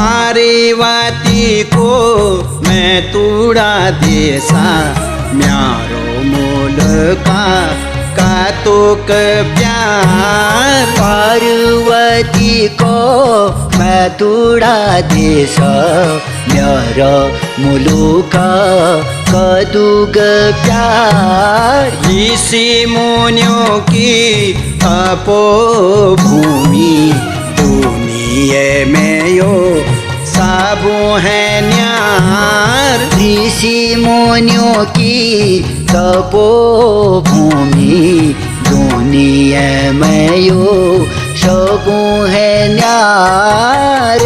पारिवाती को मैं तूड़ा देसा म्यारो मोल का तो प्यार पार्वती को मैं तूड़ा देश म्यारो मुलुका कदुग प्यार ऋषि मुनियों की अपो भूमि दुनिया में यो साबु है न्यार ऋषि मुनियों की तपोभूमि दुनिया में यो सबू है न्यार